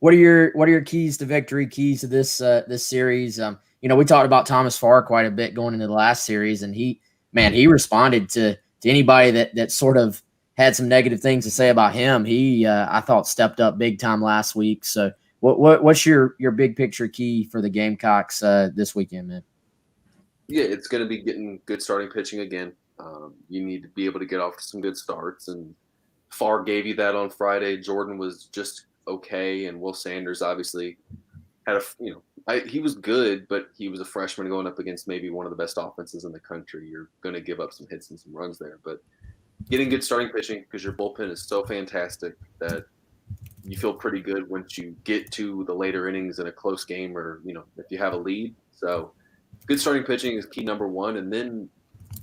What are your keys to victory, keys to this series? We talked about Thomas Farr quite a bit going into the last series, and he responded to anybody that sort of had some negative things to say about him. He I thought stepped up big time last week. So what's your big picture key for the Gamecocks this weekend, man? Yeah, it's going to be getting good starting pitching again. You need to be able to get off to some good starts, and Farr gave you that on Friday. Jordan was just okay, and Will Sanders obviously had he was good, but he was a freshman going up against maybe one of the best offenses in the country. You're going to give up some hits and some runs there, but getting good starting pitching because your bullpen is so fantastic that you feel pretty good once you get to the later innings in a close game, or if you have a lead. So good starting pitching is key number one, and then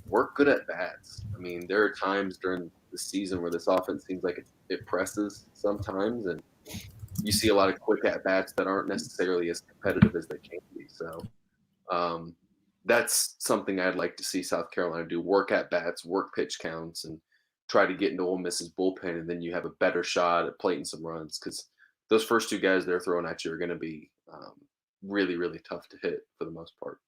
work good at bats. I mean, there are times during the season where this offense seems like it presses sometimes, and you see a lot of quick at bats that aren't necessarily as competitive as they can be. So that's something I'd like to see South Carolina do: work at bats, work pitch counts, and try to get into Ole Miss's bullpen, and then you have a better shot at plating some runs, because those first two guys they're throwing at you are going to be really, really tough to hit for the most part.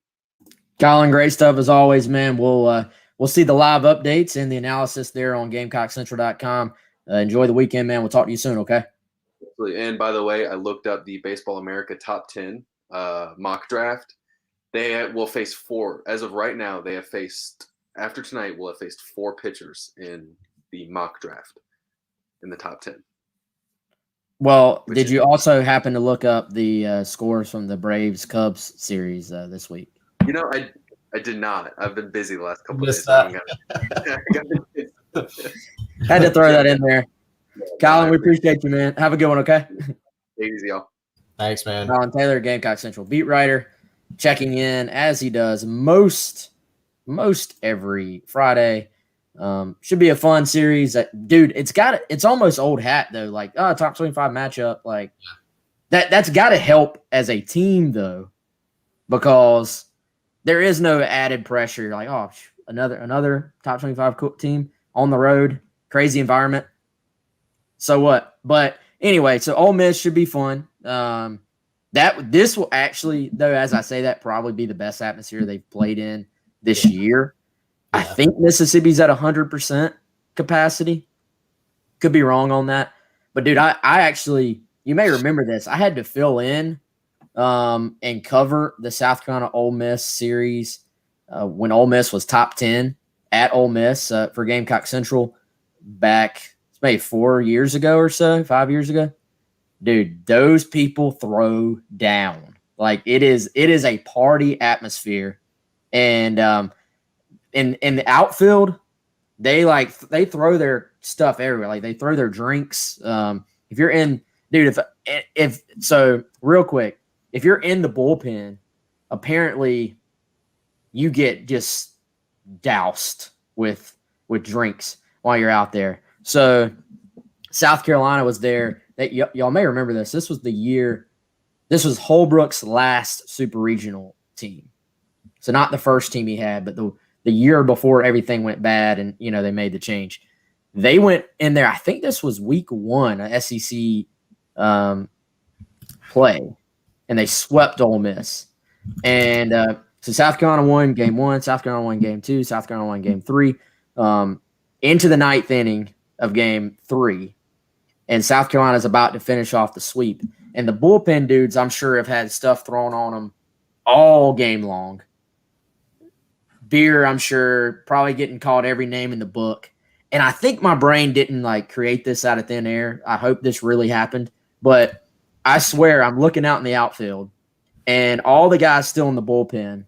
Colin, great stuff as always, man. We'll see the live updates and the analysis there on GamecockCentral.com. Enjoy the weekend, man. We'll talk to you soon, okay? And by the way, I looked up the Baseball America top 10 mock draft. They will face four. As of right now, they have faced, after tonight, will have faced four pitchers in the mock draft in the top 10. Well, did you also happen to look up the scores from the Braves-Cubs series this week? I did not. I've been busy the last couple of days. Had to throw that in there. Colin, we appreciate you, man. Have a good one, okay? Take it easy, y'all. Thanks, man. Colin Taylor, Gamecock Central beat writer, checking in as he does most every Friday. Should be a fun series. Dude, it's almost old hat though. Like, top 25 matchup. Like that's got to help as a team though, because there is no added pressure. Like, another top 25 team on the road, crazy environment. So what? But anyway, so Ole Miss should be fun. This will actually, though, as I say that, probably be the best atmosphere they've played in this year. I think Mississippi's at 100% capacity. Could be wrong on that. But, dude, I actually, you may remember this. I had to fill in and cover the South Carolina Ole Miss series when Ole Miss was top 10 at Ole Miss for Gamecock Central back maybe 4 years ago or so, 5 years ago. Dude, those people throw down. Like, it is a party atmosphere. And in the outfield, they throw their stuff everywhere. Like, they throw their drinks. If you're in, dude, if so, real quick, if you're in the bullpen, apparently you get just doused with drinks while you're out there. So South Carolina was there. Y'all may remember this. This was Holbrook's last super regional team. So not the first team he had, but the year before everything went bad and, they made the change. They went in there. I think this was week 1, a SEC play, and they swept Ole Miss. And so South Carolina won game 1, South Carolina won game 2, South Carolina won game 3. Into the 9th inning of game 3, and South Carolina's about to finish off the sweep. And the bullpen dudes, I'm sure, have had stuff thrown on them all game long. Beer, I'm sure, probably getting called every name in the book. And I think my brain didn't create this out of thin air. I hope this really happened. But I swear, I'm looking out in the outfield, and all the guys still in the bullpen,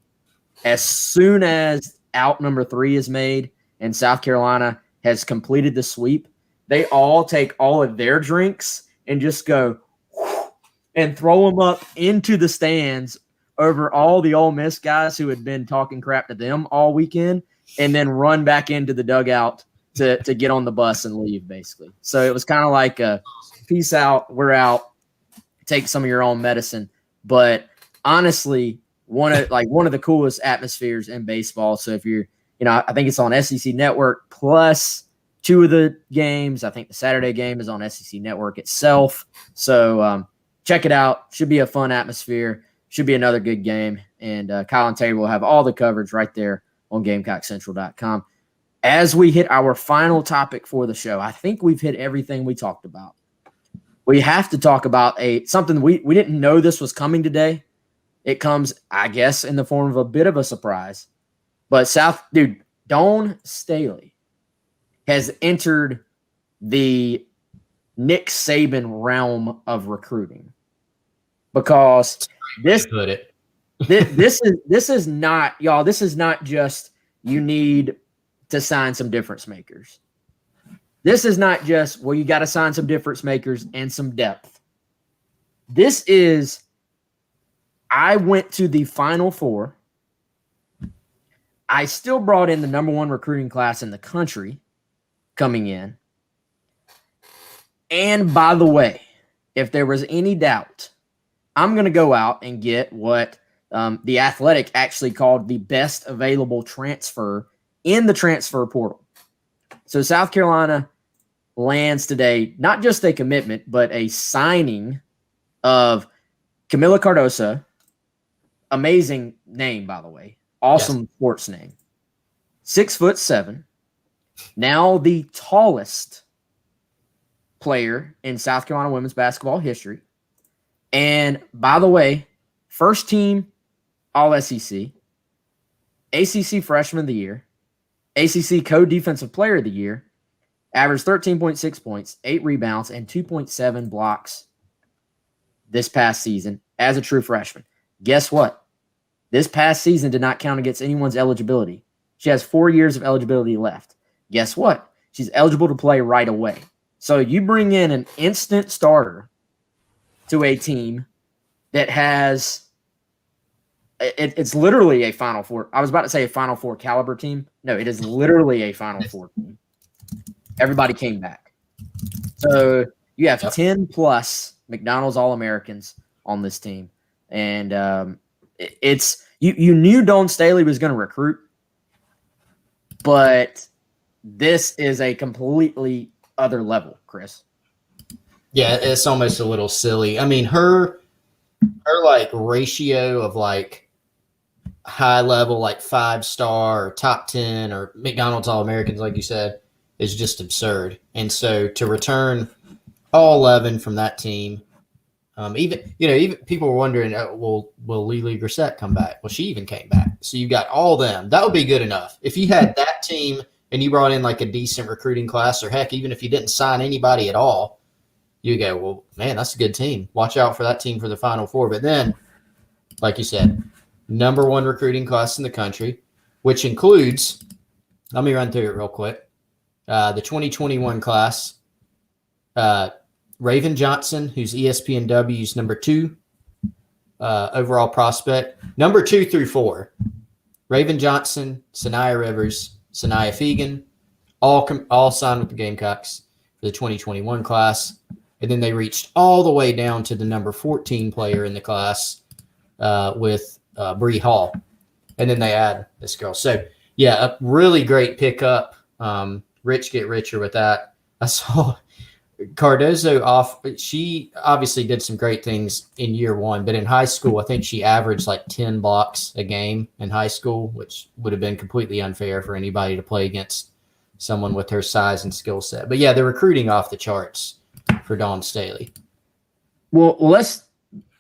as soon as out number 3 is made and South Carolina has completed the sweep, they all take all of their drinks and just go and throw them up into the stands over all the Ole Miss guys who had been talking crap to them all weekend, and then run back into the dugout to get on the bus and leave, basically. So it was kind of like a peace out, we're out, take some of your own medicine. But honestly, one of the coolest atmospheres in baseball. So if you're I think it's on SEC Network plus 2 of the games. I think the Saturday game is on SEC Network itself. So check it out. Should be a fun atmosphere. Should be another good game. And Kyle and Taylor will have all the coverage right there on GamecockCentral.com. As we hit our final topic for the show, I think we've hit everything we talked about. We have to talk about something we didn't know this was coming today. It comes, I guess, in the form of a bit of a surprise. But Dawn Staley has entered the Nick Saban realm of recruiting. Because this is not, y'all, this is not just you need to sign some difference makers. This is not just, well, you got to sign some difference makers and some depth. This is, I went to the Final Four. I still brought in the number 1 recruiting class in the country coming in. And by the way, if there was any doubt, I'm going to go out and get what the Athletic actually called the best available transfer in the transfer portal. So South Carolina lands today, not just a commitment, but a signing of Camila Cardoso. Amazing name, by the way. Awesome sports name. 6'7", now the tallest player in South Carolina women's basketball history. And by the way, first team All-SEC, ACC Freshman of the Year, ACC Co-Defensive Player of the Year, averaged 13.6 points, 8 rebounds, and 2.7 blocks this past season as a true freshman. Guess what? This past season did not count against anyone's eligibility. She has 4 years of eligibility left. Guess what? She's eligible to play right away. So you bring in an instant starter to a team that has it's literally a Final Four. I was about to say a Final Four caliber team. No, it is literally a Final Four team. Everybody came back. So you have 10 plus McDonald's All-Americans on this team. And it's you knew Dawn Staley was going to recruit, but this is a completely other level, Chris. Yeah, it's almost a little silly. I mean, her like ratio of like high level, like 5-star or top 10 or McDonald's All-Americans, like you said, is just absurd. And so to return all 11 from that team, even people were wondering, will Lily Grissett come back? Well, she even came back. So you got all them. That would be good enough. If you had that team and you brought in like a decent recruiting class, or heck, even if you didn't sign anybody at all, you go, well, man, that's a good team. Watch out for that team for the Final Four. But then, like you said, number 1 recruiting class in the country, which includes, let me run through it real quick. The 2021 class, Raven Johnson, who's ESPNW's number 2 overall prospect. Number 2 through 4, Raven Johnson, Sanaya Rivers, Sanaya Fegan, all signed with the Gamecocks for the 2021 class. And then they reached all the way down to the number 14 player in the class with Bree Hall. And then they add this girl. So, yeah, a really great pickup. Rich get richer with that. I saw Cardozo off. She obviously did some great things in year 1, but in high school, I think she averaged like 10 blocks a game in high school, which would have been completely unfair for anybody to play against someone with her size and skill set. But yeah, they're recruiting off the charts for Dawn Staley. Well,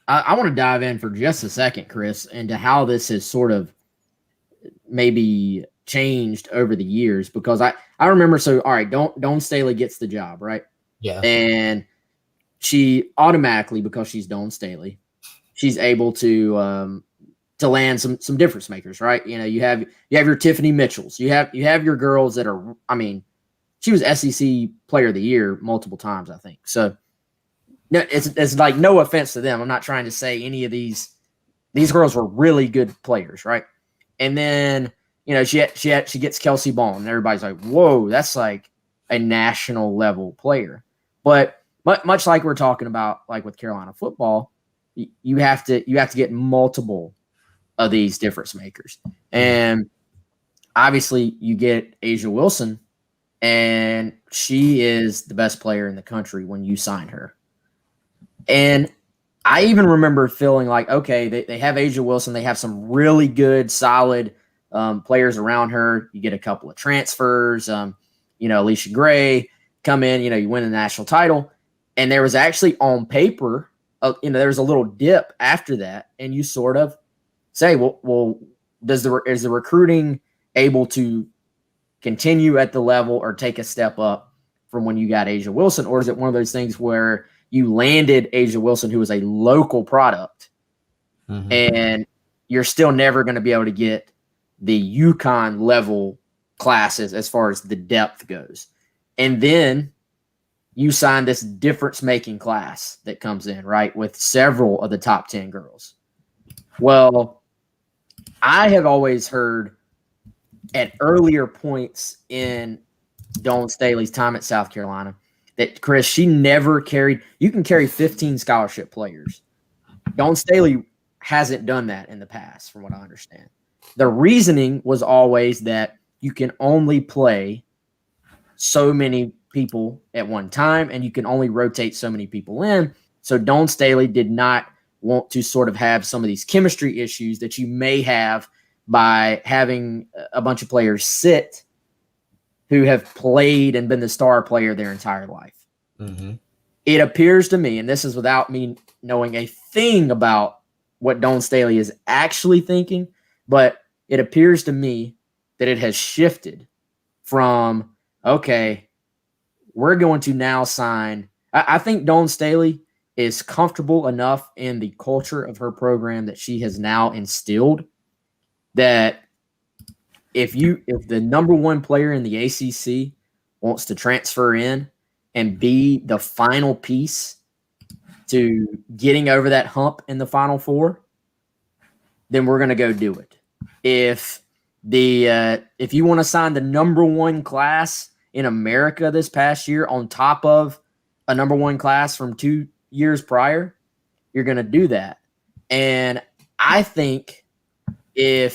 I want to dive in for just a second, Chris, into how this has sort of maybe changed over the years, because I remember, so all right, Dawn Staley gets the job, right? Yeah. And she automatically, because she's Dawn Staley, she's able to land some difference makers, right? You have your Tiffany Mitchells, you have your girls that are, I mean, she was SEC Player of the Year multiple times, I think. So no, it's like, no offense to them. I'm not trying to say any of these girls were really good players, right? And then she gets Kelsey Bond, and everybody's like, whoa, that's like a national level player. But much like we're talking about, like with Carolina football, you have to get multiple of these difference makers. And obviously you get Asia Wilson, and she is the best player in the country when you sign her. And I even remember feeling like, okay, they have Asia Wilson. They have some really good, solid players around her. You get a couple of transfers. Alicia Gray come in, you win the national title. And there was actually on paper, there was a little dip after that. And you sort of say, well, is the recruiting able to continue at the level or take a step up from when you got Asia Wilson? Or is it one of those things where you landed Asia Wilson, who was a local product, and you're still never going to be able to get the UConn level classes as far as the depth goes? And then you sign this difference-making class that comes in, right, with several of the top 10 girls. Well, I have always heard at earlier points in Dawn Staley's time at South Carolina that, Chris, she never carried – you can carry 15 scholarship players. Dawn Staley hasn't done that in the past, from what I understand. The reasoning was always that you can only play so many people at one time, and you can only rotate so many people in. So Dawn Staley did not want to sort of have some of these chemistry issues that you may have by having a bunch of players sit who have played and been the star player their entire life. It appears to me, and this is without me knowing a thing about what Dawn Staley is actually thinking, but it appears to me that it has shifted from, okay, we're going to now sign. I think Dawn Staley is comfortable enough in the culture of her program that she has now instilled that if the number one player in the ACC wants to transfer in and be the final piece to getting over that hump in the Final Four, then we're going to go do it. If you want to sign the number one class in America this past year on top of a number one class from 2 years prior, you're going to do that. And I think I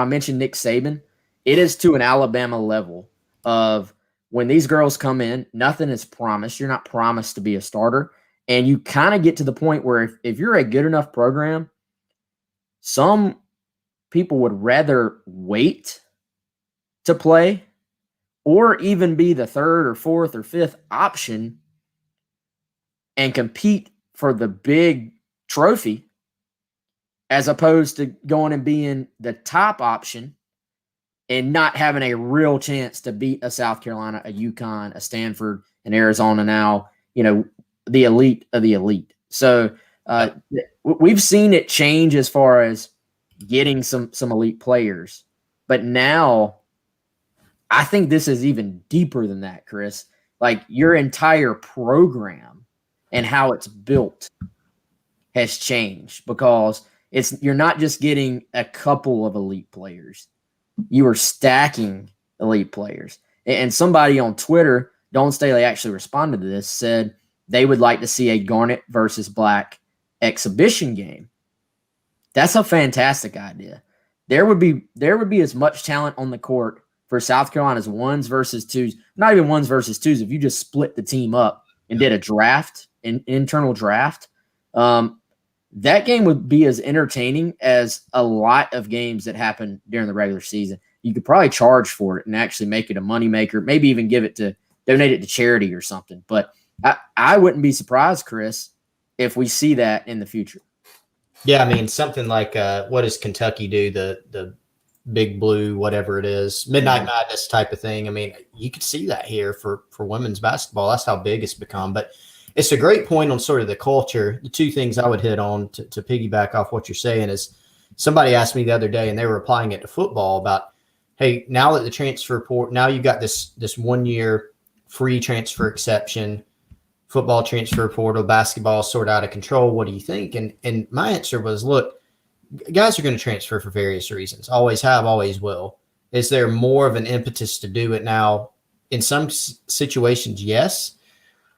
mentioned Nick Saban. It is to an Alabama level of when these girls come in, nothing is promised. You're not promised to be a starter. And you kind of get to the point where if you're a good enough program, some people would rather wait to play or even be the third or fourth or fifth option and compete for the big trophy as opposed to going and being the top option and not having a real chance to beat a South Carolina, a UConn, a Stanford, an Arizona now, the elite of the elite. So we've seen it change as far as getting some elite players. But now I think this is even deeper than that, Chris. Like your entire program and how it's built has changed because you're not just getting a couple of elite players. You are stacking elite players. And somebody on Twitter, Dawn Staley actually responded to this, said they would like to see a Garnet versus Black exhibition game. That's a fantastic idea. There would be as much talent on the court for South Carolina's ones versus twos, not even ones versus twos. If you just split the team up and did a draft, an internal draft, that game would be as entertaining as a lot of games that happen during the regular season. You could probably charge for it and actually make it a moneymaker, maybe even donate it to charity or something. But I wouldn't be surprised, Chris, if we see that in the future. Yeah, I mean, something like what does Kentucky do, the Big Blue, whatever it is, Midnight Madness type of thing. I mean, you could see that here for women's basketball. That's how big it's become. But it's a great point on sort of the culture. The two things I would hit on to piggyback off what you're saying is somebody asked me the other day, and they were applying it to football about, hey, now that the transfer portal, now you've got this 1 year free transfer exception, football transfer portal, basketball sort of out of control. What do you think? And my answer was, look, guys are going to transfer for various reasons. Always have, always will. Is there more of an impetus to do it now? In some situations, yes.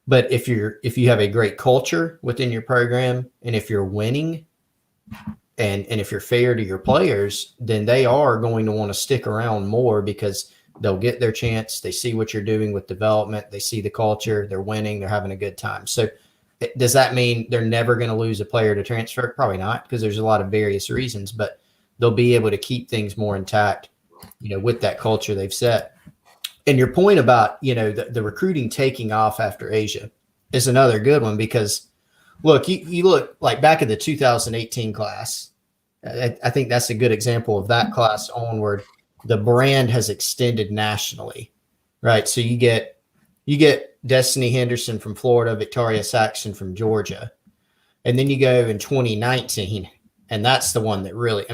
But if you have a great culture within your program and if you're winning, And if you're fair to your players, then they are going to want to stick around more because they'll get their chance. They see what you're doing with development. They see the culture. They're winning. They're having a good time. So does that mean they're never going to lose a player to transfer? Probably not, because there's a lot of various reasons, but they'll be able to keep things more intact, with that culture they've set. And your point about, the recruiting taking off after Asia is another good one, because look, you look like back at the 2018 class. I think that's a good example of that class onward. The brand has extended nationally, right? So you get Destiny Henderson from Florida, Victoria Saxton from Georgia. And then you go in 2019, and that's the one that really,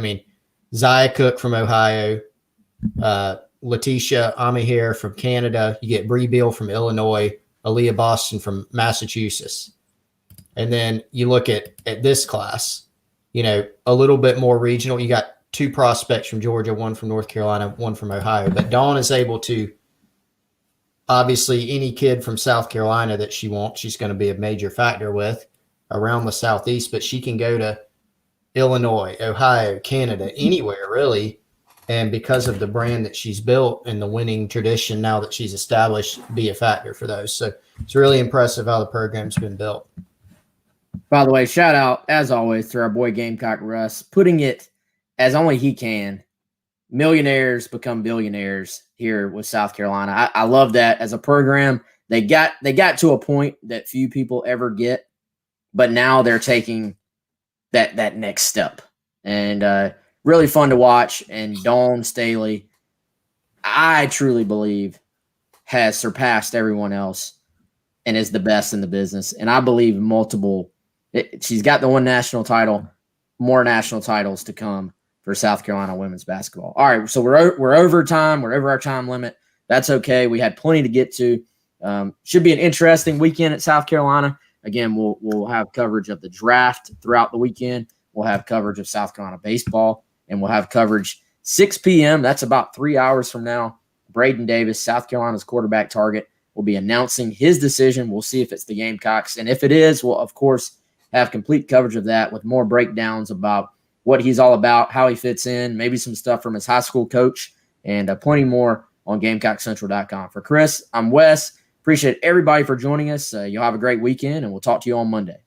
Zaya Cook from Ohio, Letitia Amahir from Canada. You get Bree Beal from Illinois, Aaliyah Boston from Massachusetts. And then you look at this class, a little bit more regional. You got 2 prospects from Georgia, 1 from North Carolina, 1 from Ohio. But Dawn is able to, obviously, any kid from South Carolina that she wants, she's going to be a major factor with around the Southeast. But she can go to Illinois, Ohio, Canada, anywhere really. And because of the brand that she's built and the winning tradition now that she's established, be a factor for those. So it's really impressive how the program's been built. By the way, shout out, as always, to our boy Gamecock Russ, putting it as only he can. Millionaires become billionaires here with South Carolina. I love that as a program. They got to a point that few people ever get, but now they're taking that next step. And really fun to watch. And Dawn Staley, I truly believe, has surpassed everyone else and is the best in the business. And I believe she's got the 1 national title, more national titles to come for South Carolina women's basketball. All right, so we're over time. We're over our time limit. That's okay. We had plenty to get to. Should be an interesting weekend at South Carolina. Again, we'll have coverage of the draft throughout the weekend. We'll have coverage of South Carolina baseball, and we'll have coverage 6 p.m. That's about 3 hours from now. Braden Davis, South Carolina's quarterback target, will be announcing his decision. We'll see if it's the Gamecocks. And if it is, we'll, of course, have complete coverage of that with more breakdowns about what he's all about, how he fits in, maybe some stuff from his high school coach, and plenty more on GamecockCentral.com. For Chris, I'm Wes. Appreciate everybody for joining us. You'll have a great weekend, and we'll talk to you on Monday.